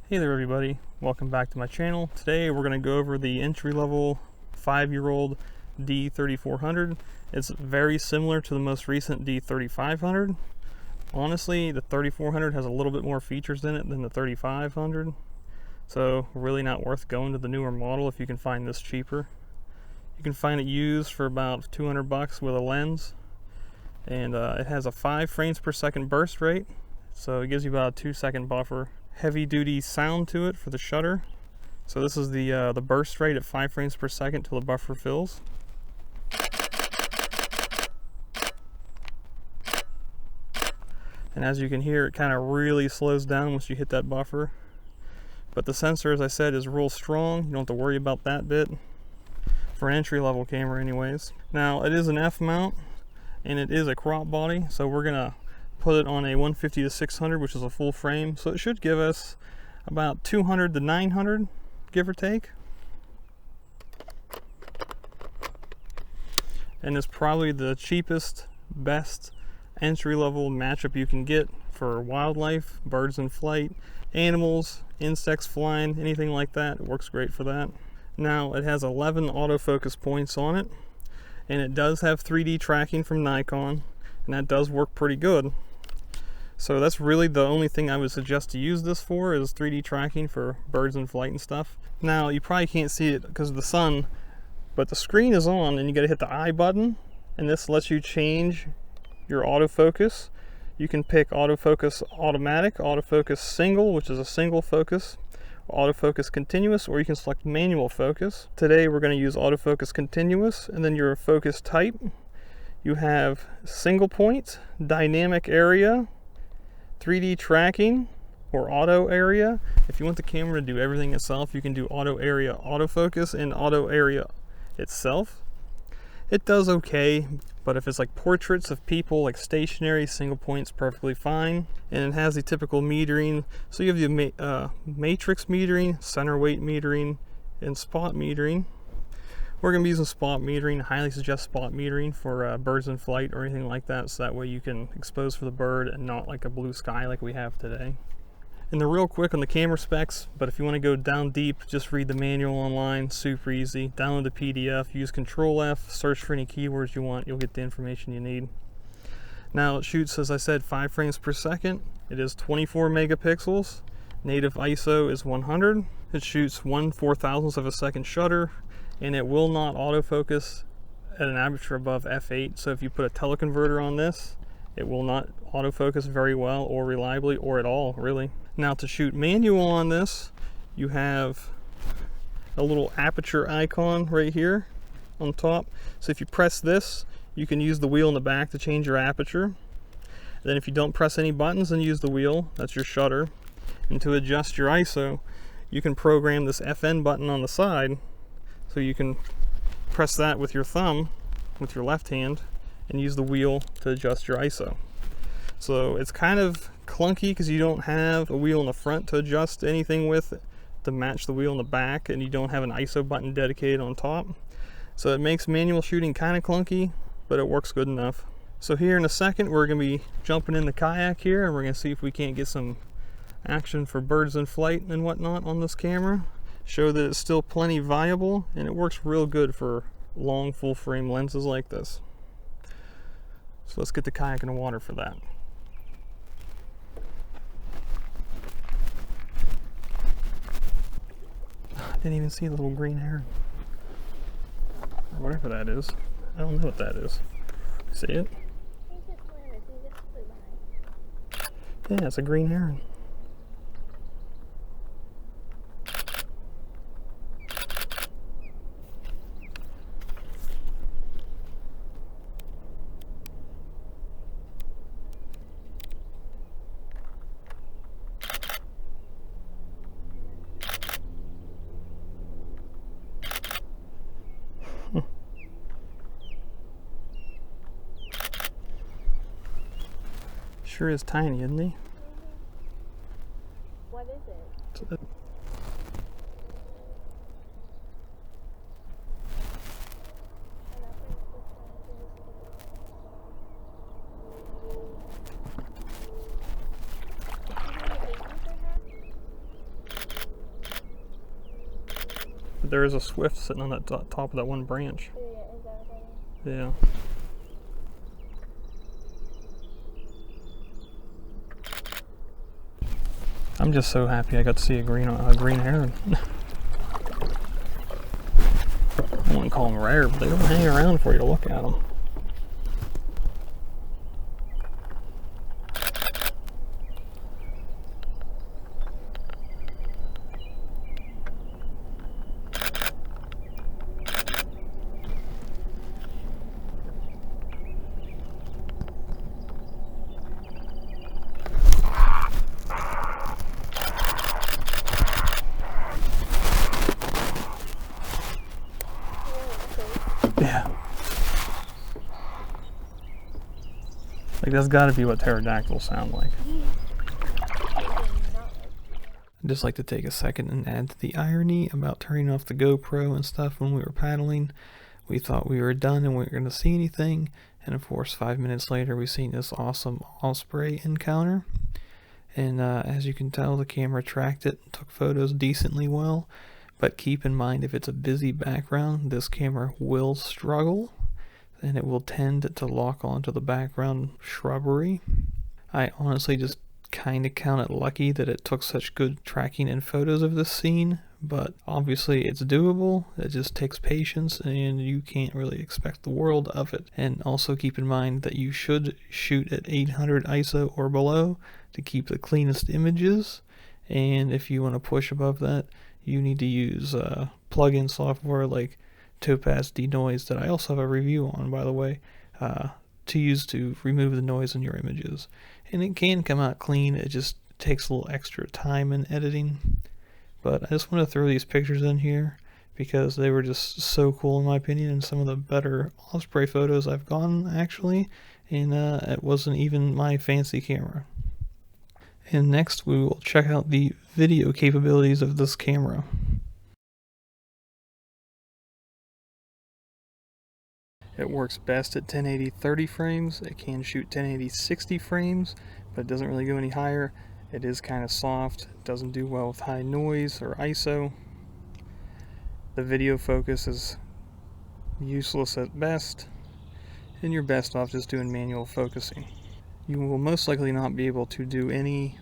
Hey there everybody, welcome back to my channel. Today we're going to go over the entry-level 5-year-old D3400. It's very similar to the most recent D3500. Honestly, the 3400 has a little bit more features in it than the 3500, so really not worth going to the newer model if you can find this cheaper. You can find it used for about 200 bucks with a lens, and it has a 5 frames per second burst rate, so it gives you about a 2-second buffer. Heavy duty sound to it for the shutter. So this is the burst rate at 5 frames per second till the buffer fills. And as you can hear, it kind of really slows down once you hit that buffer. But the sensor, as I said, is real strong. You don't have to worry about that bit for an entry-level camera anyways. Now it is an F mount and it is a crop body, so we're gonna put it on a 150 to 600, which is a full frame, so it should give us about 200 to 900, give or take. And it's probably the cheapest, best entry-level matchup you can get for wildlife, birds in flight, animals, insects flying, anything like that. It works great for that. Now it has 11 autofocus points on it, and it does have 3D tracking from Nikon, and that does work pretty good. So that's really the only thing I would suggest to use this for, is 3D tracking for birds in flight and stuff. Now you probably can't see it because of the sun, but the screen is on and you gotta hit the I button, and this lets you change your autofocus. You can pick autofocus automatic, autofocus single, which is a single focus, autofocus continuous, or you can select manual focus. Today we're going to use autofocus continuous, and then your focus type. You have single point, dynamic area, 3D tracking, or auto area. If you want the camera to do everything itself, you can do auto area autofocus and auto area itself. It does okay, but if it's like portraits of people, like stationary, single point's perfectly fine. And it has the typical metering. So you have the matrix metering, center weight metering, and spot metering. We're going to be using spot metering. I highly suggest spot metering for birds in flight or anything like that, so that way you can expose for the bird and not like a blue sky like we have today. And they're real quick on the camera specs, but if you want to go down deep, just read the manual online, super easy. Download the PDF, use Control F, search for any keywords you want, you'll get the information you need. Now it shoots, as I said, 5 frames per second. It is 24 megapixels. Native ISO is 100. It shoots 1/4000th of a second shutter, and it will not autofocus at an aperture above f8. So if you put a teleconverter on this, it will not autofocus very well or reliably or at all, really. Now to shoot manual on this, you have a little aperture icon right here on top. So if you press this, you can use the wheel in the back to change your aperture. Then if you don't press any buttons and use the wheel, that's your shutter. And to adjust your ISO, you can program this FN button on the side. So you can press that with your thumb, with your left hand, and use the wheel to adjust your ISO. So it's kind of clunky because you don't have a wheel in the front to adjust anything with to match the wheel in the back, and you don't have an ISO button dedicated on top. So it makes manual shooting kind of clunky, but it works good enough. So here in a second we're going to be jumping in the kayak here, and we're going to see if we can't get some action for birds in flight and whatnot on this camera. Show that it's still plenty viable, and it works real good for long full frame lenses like this. So let's get the kayak in the water for that. I didn't even see the little green heron, or whatever that is. I don't know what that is. See it? Yeah, it's a green heron. Sure is tiny, isn't he? What is it? there is a swift sitting on that top of that one branch. Yeah, is that what that is? Yeah. I'm just so happy I got to see a green heron. I wouldn't call them rare, but they don't hang around for you to look at them. Yeah. Like, that's gotta be what pterodactyls sound like. I'd just like to take a second and add to the irony about turning off the GoPro and stuff when we were paddling. We thought we were done and we weren't going to see anything, and of course 5 minutes later we seen this awesome Osprey Encounter. And as you can tell, the camera tracked it and took photos decently well. But keep in mind, if it's a busy background, this camera will struggle and it will tend to lock onto the background shrubbery. I honestly just kind of count it lucky that it took such good tracking and photos of this scene, but obviously it's doable. It just takes patience and you can't really expect the world of it. And also keep in mind that you should shoot at 800 ISO or below to keep the cleanest images, and if you want to push above that, you need to use plug-in software like Topaz Denoise that I also have a review on, by the way, to use to remove the noise in your images. And it can come out clean, it just takes a little extra time in editing. But I just want to throw these pictures in here because they were just so cool in my opinion, and some of the better Osprey photos I've gotten actually, and it wasn't even my fancy camera. And next we will check out the video capabilities of this camera. It works best at 1080 30 frames. It can shoot 1080 60 frames, but it doesn't really go any higher. It is kind of soft. It doesn't do well with high noise or ISO. The video focus is useless at best, and you're best off just doing manual focusing. You will most likely not be able to do any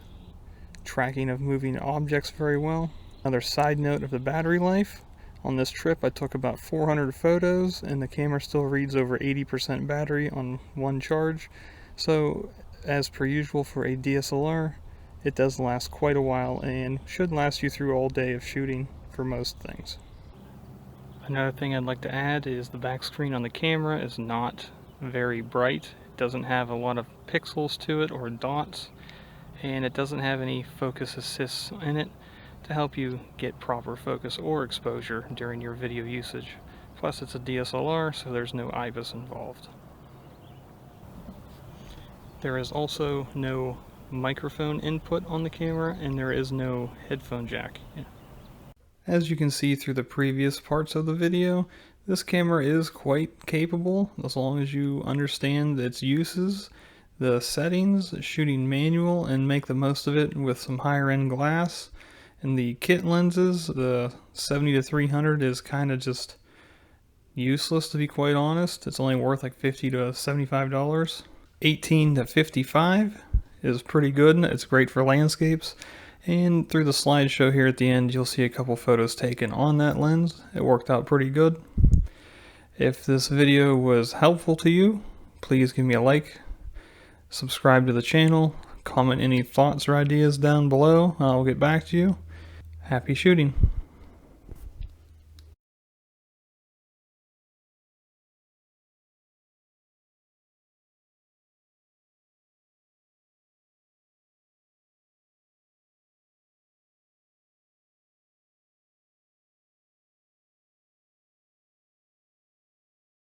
tracking of moving objects very well. Another side note of the battery life. On this trip I took about 400 photos and the camera still reads over 80% battery on one charge. So as per usual for a DSLR, it does last quite a while and should last you through all day of shooting for most things. Another thing I'd like to add is the back screen on the camera is not very bright. It doesn't have a lot of pixels to it or dots, and it doesn't have any focus assists in it to help you get proper focus or exposure during your video usage. Plus it's a DSLR, so there's no IBIS involved. There is also no microphone input on the camera, and there is no headphone jack. As you can see through the previous parts of the video, this camera is quite capable as long as you understand its uses, the settings, shooting manual, and make the most of it with some higher end glass. And the kit lenses, the 70-300 is kind of just useless, to be quite honest. It's only worth like $50 to $75. 18 to 55 is pretty good. It's great for landscapes. And through the slideshow here at the end, you'll see a couple photos taken on that lens. It worked out pretty good. If this video was helpful to you, please give me a like, subscribe to the channel, comment any thoughts or ideas down below. I'll get back to you. Happy shooting.